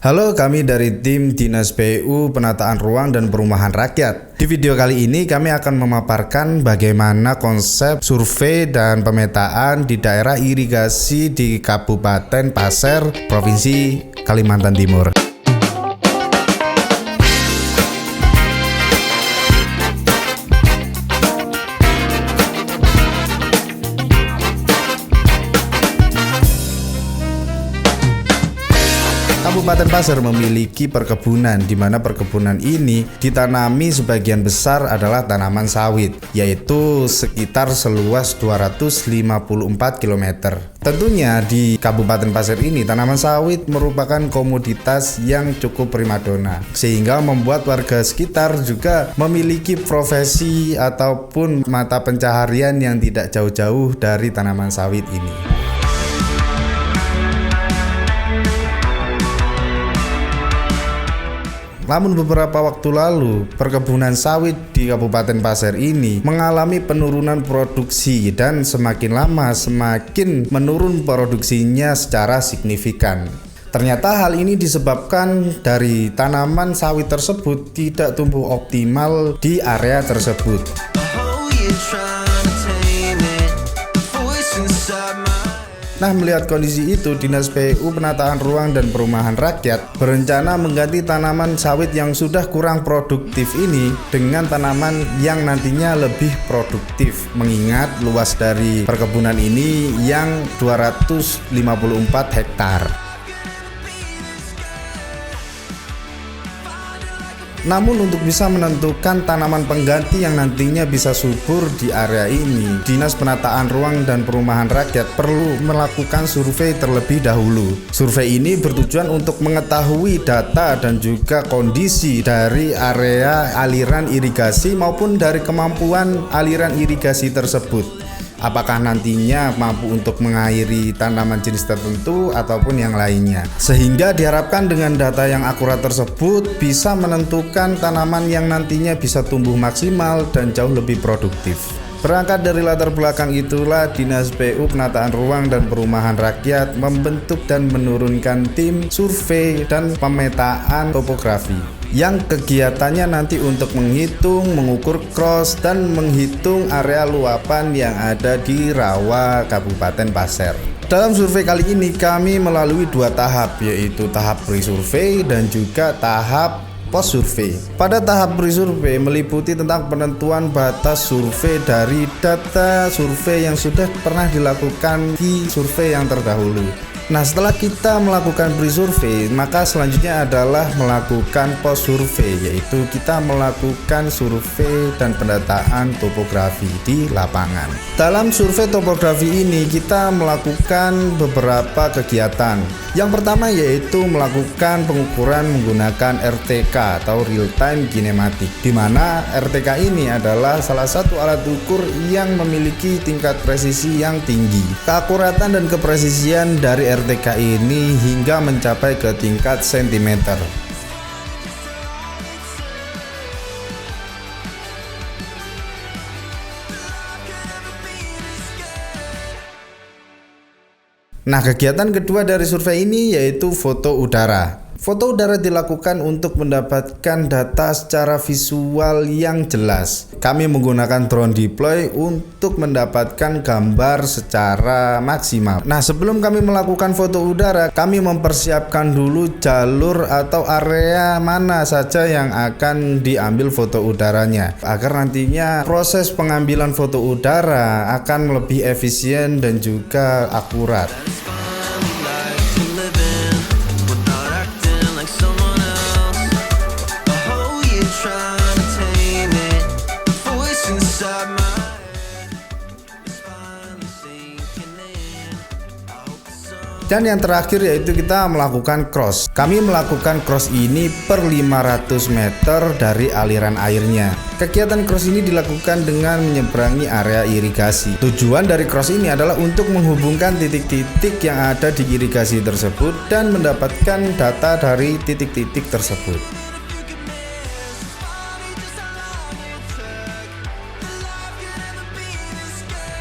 Halo, kami dari tim Dinas PU Penataan Ruang dan Perumahan Rakyat. Di video kali ini kami akan memaparkan bagaimana konsep survei dan pemetaan di daerah irigasi di Kabupaten Pasir, Provinsi Kalimantan Timur. Kabupaten Pasir memiliki perkebunan, di mana perkebunan ini ditanami sebagian besar adalah tanaman sawit, yaitu sekitar seluas 254 km. Tentunya di Kabupaten Pasir ini tanaman sawit merupakan komoditas yang cukup primadona, sehingga membuat warga sekitar juga memiliki profesi ataupun mata pencaharian yang tidak jauh-jauh dari tanaman sawit ini. Namun beberapa waktu lalu, perkebunan sawit di Kabupaten Pasir ini mengalami penurunan produksi dan semakin lama semakin menurun produksinya secara signifikan. Ternyata hal ini disebabkan dari tanaman sawit tersebut tidak tumbuh optimal di area tersebut. Nah, melihat kondisi itu, Dinas PU Penataan Ruang dan Perumahan Rakyat berencana mengganti tanaman sawit yang sudah kurang produktif ini dengan tanaman yang nantinya lebih produktif, mengingat luas dari perkebunan ini yang 254 hektar. Namun untuk bisa menentukan tanaman pengganti yang nantinya bisa subur di area ini, Dinas Penataan Ruang dan Perumahan Rakyat perlu melakukan survei terlebih dahulu. Survei ini bertujuan untuk mengetahui data dan juga kondisi dari area aliran irigasi maupun dari kemampuan aliran irigasi tersebut. Apakah nantinya mampu untuk mengairi tanaman jenis tertentu ataupun yang lainnya, sehingga diharapkan dengan data yang akurat tersebut bisa menentukan tanaman yang nantinya bisa tumbuh maksimal dan jauh lebih produktif. Berangkat dari latar belakang itulah Dinas PU Penataan Ruang dan Perumahan Rakyat membentuk dan menurunkan tim survei dan pemetaan topografi yang kegiatannya nanti untuk menghitung, mengukur cross, dan menghitung area luapan yang ada di rawa Kabupaten Pasir. Dalam survei kali ini kami melalui dua tahap, yaitu tahap pre-survei dan juga tahap post-survei. Pada tahap pre-survei meliputi tentang penentuan batas survei dari data survei yang sudah pernah dilakukan di survei yang terdahulu. Nah, setelah kita melakukan pre-survei, maka selanjutnya adalah melakukan post-survei, yaitu kita melakukan survei dan pendataan topografi di lapangan. Dalam survei topografi ini kita melakukan beberapa kegiatan. Yang pertama yaitu melakukan pengukuran menggunakan RTK atau Real Time Kinematic, di mana RTK ini adalah salah satu alat ukur yang memiliki tingkat presisi yang tinggi. Keakuratan dan kepresisian dari RTK ini hingga mencapai ke tingkat sentimeter. Nah, kegiatan kedua dari survei ini yaitu foto udara. Foto udara dilakukan untuk mendapatkan data secara visual yang jelas. Kami menggunakan drone deploy untuk mendapatkan gambar secara maksimal. Nah, sebelum kami melakukan foto udara, kami mempersiapkan dulu jalur atau area mana saja yang akan diambil foto udaranya, agar nantinya proses pengambilan foto udara akan lebih efisien dan juga akurat. Dan yang terakhir yaitu kita melakukan cross. Kami melakukan cross ini per 500 meter dari aliran airnya. Kegiatan cross ini dilakukan dengan menyeberangi area irigasi. Tujuan dari cross ini adalah untuk menghubungkan titik-titik yang ada di irigasi tersebut dan mendapatkan data dari titik-titik tersebut.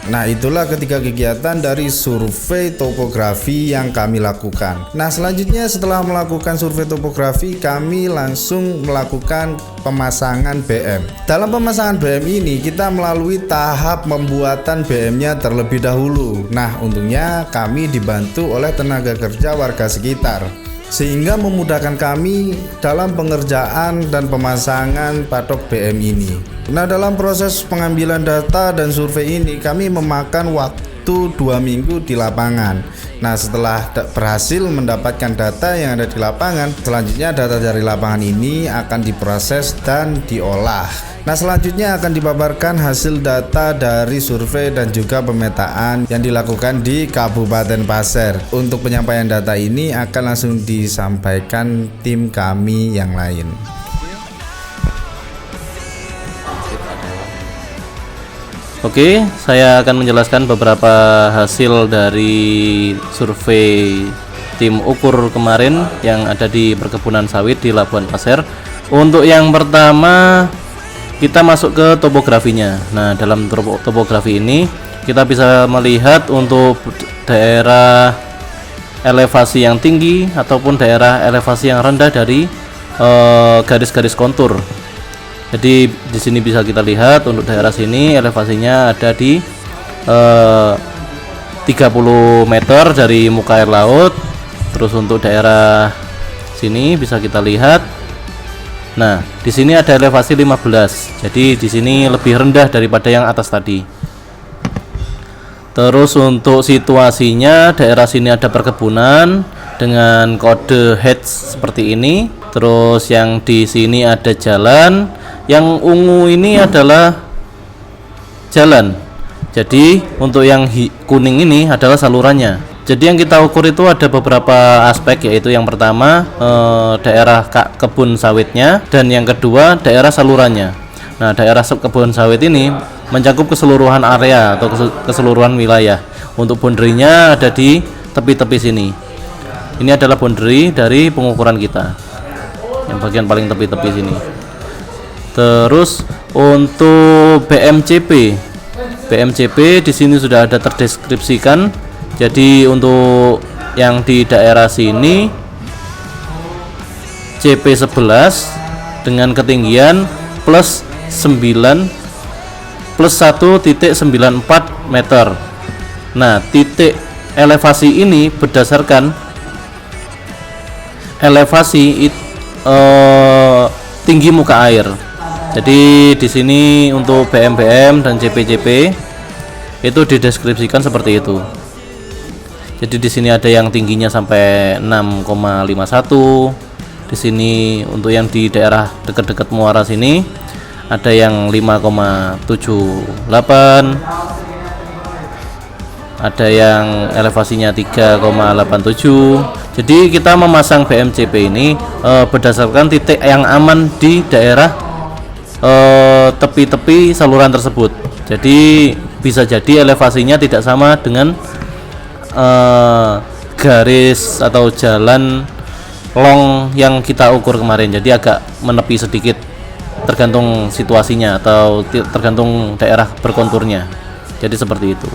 Nah, itulah ketiga kegiatan dari survei topografi yang kami lakukan. Nah, selanjutnya setelah melakukan survei topografi, kami langsung melakukan pemasangan BM. Dalam pemasangan BM ini kita melalui tahap pembuatan BM-nya terlebih dahulu. Nah, untungnya kami dibantu oleh tenaga kerja warga sekitar, sehingga memudahkan kami dalam pengerjaan dan pemasangan patok BM ini. Nah, dalam proses pengambilan data dan survei ini kami memakan waktu 2 minggu di lapangan. Nah, setelah berhasil mendapatkan data yang ada di lapangan, selanjutnya data dari lapangan ini akan diproses dan diolah. Nah, selanjutnya akan dipaparkan hasil data dari survei dan juga pemetaan yang dilakukan di Kabupaten Pasir. Untuk penyampaian data ini akan langsung disampaikan tim kami yang lain. Oke, saya akan menjelaskan beberapa hasil dari survei tim ukur kemarin yang ada di perkebunan sawit di Labuan Pasir. Untuk yang pertama, kita masuk ke topografinya. Nah, dalam topografi ini kita bisa melihat untuk daerah elevasi yang tinggi ataupun daerah elevasi yang rendah dari garis-garis kontur. Jadi di sini bisa kita lihat untuk daerah sini elevasinya ada di 30 meter dari muka air laut. Terus untuk daerah sini bisa kita lihat. Nah, di sini ada elevasi 15. Jadi di sini lebih rendah daripada yang atas tadi. Terus untuk situasinya, daerah sini ada perkebunan dengan kode hedge seperti ini. Terus yang di sini ada jalan. Yang ungu ini adalah jalan. Jadi untuk yang kuning ini adalah salurannya. Jadi yang kita ukur itu ada beberapa aspek, yaitu yang pertama daerah kebun sawitnya, dan yang kedua daerah salurannya. Nah, daerah kebun sawit ini mencakup keseluruhan area atau keseluruhan wilayah. Untuk boundary-nya ada di tepi-tepi sini. Ini adalah boundary dari pengukuran kita, yang bagian paling tepi-tepi sini. Terus untuk BMCP di sini sudah ada terdeskripsikan. Jadi untuk yang di daerah sini CP11 dengan ketinggian plus 1,94 meter. Nah, titik elevasi ini berdasarkan elevasi tinggi muka air. Jadi di sini untuk BM dan CP itu dideskripsikan seperti itu. Jadi di sini ada yang tingginya sampai 6,51. Di sini untuk yang di daerah dekat-dekat muara sini ada yang 5,78. Ada yang elevasinya 3,87. Jadi kita memasang BMCP ini berdasarkan titik yang aman di daerah tepi-tepi saluran tersebut. Jadi bisa jadi elevasinya tidak sama dengan garis atau jalan long yang kita ukur kemarin. Jadi agak menepi sedikit tergantung situasinya atau tergantung daerah berkonturnya. Jadi seperti itu.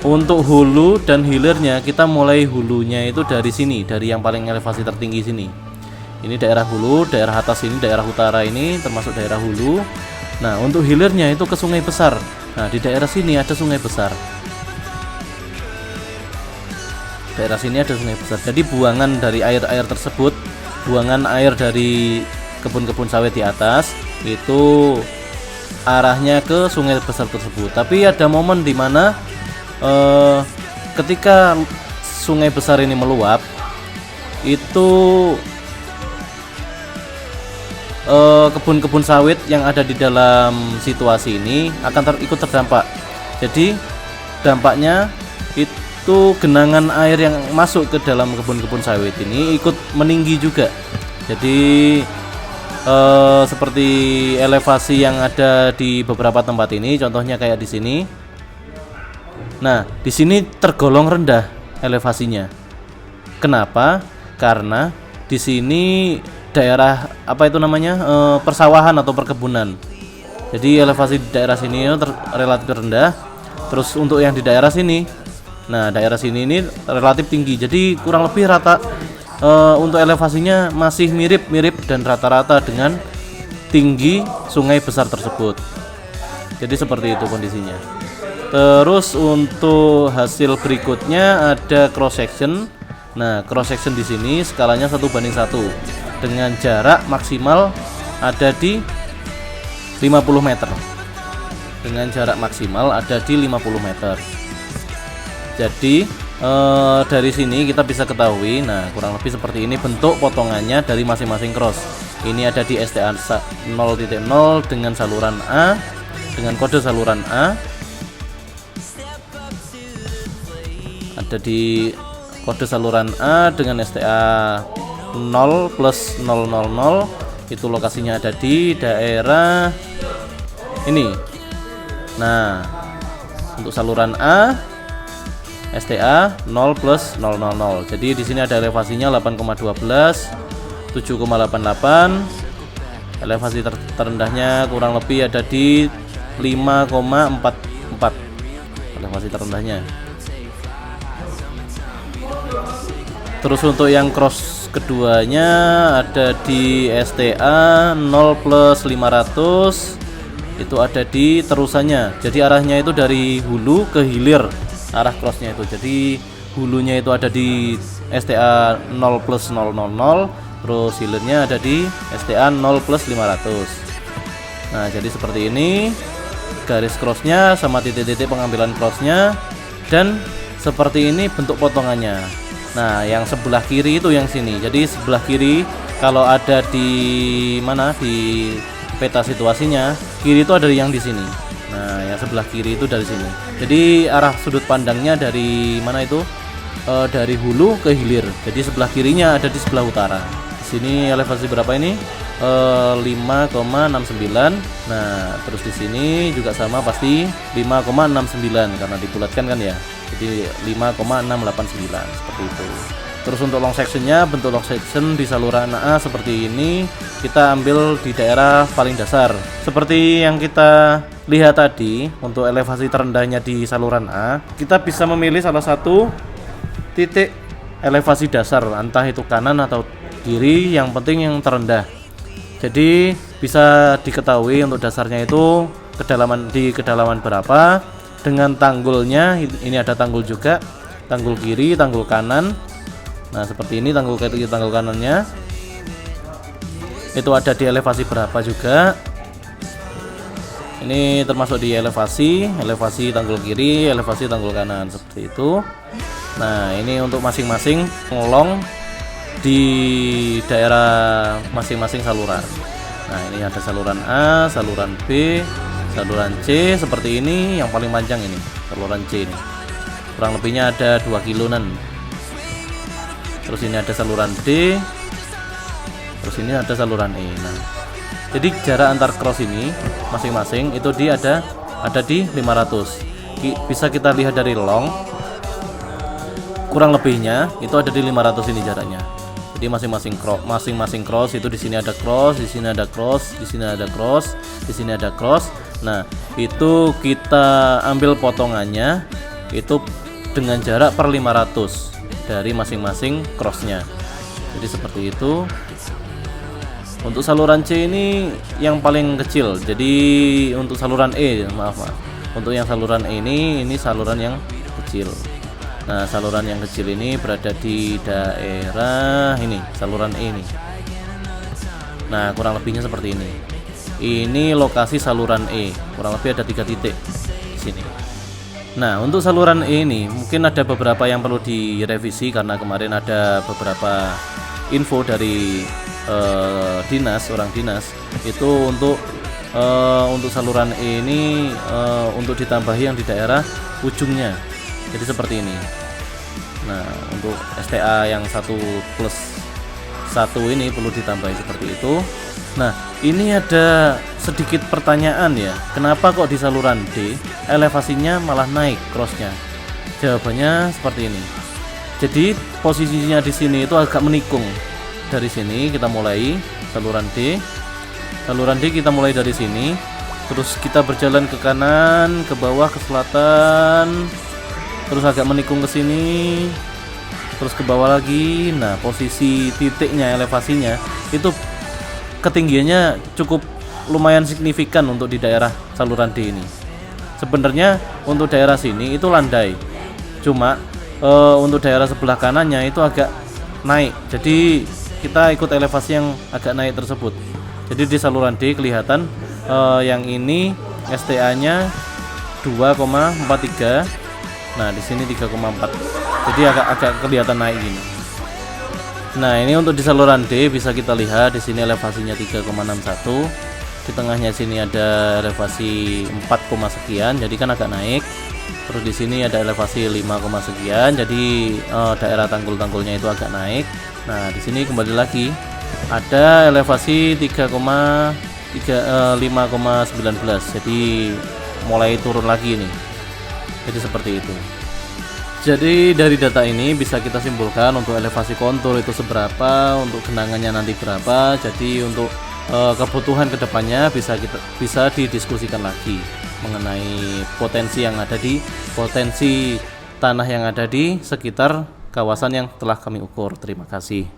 Untuk hulu dan hilirnya, kita mulai hulunya itu dari sini, dari yang paling elevasi tertinggi sini. Ini daerah hulu, daerah atas ini, daerah utara ini termasuk daerah hulu. Nah, untuk hilirnya itu ke Sungai Besar. Nah, di daerah sini ada Sungai Besar. Daerah sini ada Sungai Besar. Jadi buangan dari air-air tersebut, buangan air dari kebun-kebun sawit di atas itu arahnya ke Sungai Besar tersebut. Tapi ada momen di mana ketika Sungai Besar ini meluap, itu kebun-kebun sawit yang ada di dalam situasi ini akan ikut terdampak. Jadi dampaknya itu genangan air yang masuk ke dalam kebun-kebun sawit ini ikut meninggi juga. Jadi seperti elevasi yang ada di beberapa tempat ini, contohnya kayak di sini. Nah, di sini tergolong rendah elevasinya. Kenapa? Karena di sini daerah persawahan atau perkebunan. Jadi elevasi di daerah sini relatif rendah. Terus untuk yang di daerah sini, nah daerah sini ini relatif tinggi, jadi kurang lebih rata. Untuk elevasinya masih mirip-mirip dan rata-rata dengan tinggi sungai besar tersebut. Jadi seperti itu kondisinya. Terus untuk hasil berikutnya ada cross section. Nah, cross section di sini skalanya 1:1 dengan jarak maksimal ada di 50 meter. Dengan jarak maksimal ada di 50 meter. Jadi dari sini kita bisa ketahui, nah kurang lebih seperti ini bentuk potongannya dari masing-masing cross. Ini ada di STA 0.0 dengan saluran A, dengan kode saluran A. Ada di kode saluran A dengan STA 0 plus 000, itu lokasinya ada di daerah ini. Nah, untuk saluran A STA 0 plus 000. Jadi di sini ada elevasinya 8,12, 7,88. Elevasi terendahnya kurang lebih ada di 5,44. Elevasi terendahnya. Terus untuk yang cross keduanya ada di STA 0 plus 500, itu ada di terusannya. Jadi arahnya itu dari hulu ke hilir, arah crossnya itu. Jadi hulunya itu ada di STA 0 plus 000, terus hilirnya ada di STA 0 plus 500. Nah, jadi seperti ini garis crossnya sama titik-titik pengambilan crossnya, dan seperti ini bentuk potongannya. Nah, yang sebelah kiri itu yang sini. Jadi sebelah kiri kalau ada di mana di peta situasinya, kiri itu ada yang di sini. Nah, yang sebelah kiri itu dari sini. Jadi arah sudut pandangnya dari mana itu? Dari hulu ke hilir. Jadi sebelah kirinya ada di sebelah utara. Di sini elevasi berapa ini? 5,69. Nah, terus di sini juga sama pasti 5,69 karena dibulatkan kan ya. Jadi 5,689 seperti itu. Terus untuk long sectionnya, bentuk long section di saluran A seperti ini. Kita ambil di daerah paling dasar. Seperti yang kita lihat tadi, untuk elevasi terendahnya di saluran A, kita bisa memilih salah satu titik elevasi dasar, entah itu kanan atau kiri, yang penting yang terendah. Jadi bisa diketahui untuk dasarnya itu kedalaman berapa, dengan tanggulnya. Ini ada tanggul juga, tanggul kiri, tanggul kanan. Nah, seperti ini tanggul kiri, tanggul kanannya. Itu ada di elevasi berapa juga. Ini termasuk di elevasi tanggul kiri, elevasi tanggul kanan, seperti itu. Nah, ini untuk masing-masing long di daerah masing-masing saluran. Nah, ini ada saluran A, saluran B, saluran C seperti ini. Yang paling panjang ini saluran C ini, kurang lebihnya ada 2 kiloan. Terus ini ada saluran D, terus ini ada saluran E. Nah, jadi jarak antar cross ini masing-masing itu ada di 500. Bisa kita lihat dari long, kurang lebihnya itu ada di 500 ini jaraknya. Jadi masing-masing cross itu di sini ada cross, di sini ada cross, di sini ada cross, di sini ada cross. Nah, itu kita ambil potongannya itu dengan jarak per 500 dari masing-masing crossnya. Jadi seperti itu. Untuk saluran C ini yang paling kecil. Jadi untuk saluran E, maaf. Untuk yang saluran E ini saluran yang kecil. Nah, saluran yang kecil ini berada di daerah ini, saluran E ini. Nah, kurang lebihnya seperti ini. Ini lokasi saluran E, kurang lebih ada 3 titik di sini. Nah, untuk saluran E ini mungkin ada beberapa yang perlu direvisi karena kemarin ada beberapa info dari orang dinas itu untuk saluran E ini untuk ditambahi yang di daerah ujungnya. Jadi seperti ini. Nah, untuk STA yang 1+1 ini perlu ditambahi seperti itu. Nah, ini ada sedikit pertanyaan ya. Kenapa kok di saluran D elevasinya malah naik crossnya? Jawabannya seperti ini. Jadi posisinya di sini itu agak menikung. Dari sini kita mulai saluran D. Saluran D kita mulai dari sini. Terus kita berjalan ke kanan, ke bawah, ke selatan, terus agak menikung ke sini, terus ke bawah lagi. Nah, posisi titiknya, elevasinya itu ketinggiannya cukup lumayan signifikan untuk di daerah saluran D ini. Sebenarnya untuk daerah sini itu landai, cuma untuk daerah sebelah kanannya itu agak naik. Jadi kita ikut elevasi yang agak naik tersebut. Jadi di saluran D kelihatan yang ini STA-nya 2,43. Nah, di sini 3,4. Jadi agak kelihatan naik gini. Nah, ini untuk di saluran D bisa kita lihat di sini elevasinya 3,61. Di tengahnya sini ada elevasi 4, sekian, jadi kan agak naik. Terus di sini ada elevasi 5, sekian, jadi daerah tanggul-tanggulnya itu agak naik. Nah, di sini kembali lagi ada elevasi 5,19, jadi mulai turun lagi nih. Jadi seperti itu. Jadi dari data ini bisa kita simpulkan untuk elevasi kontur itu seberapa, untuk genangannya nanti berapa. Jadi untuk kebutuhan kedepannya bisa didiskusikan lagi mengenai potensi tanah yang ada di sekitar kawasan yang telah kami ukur. Terima kasih.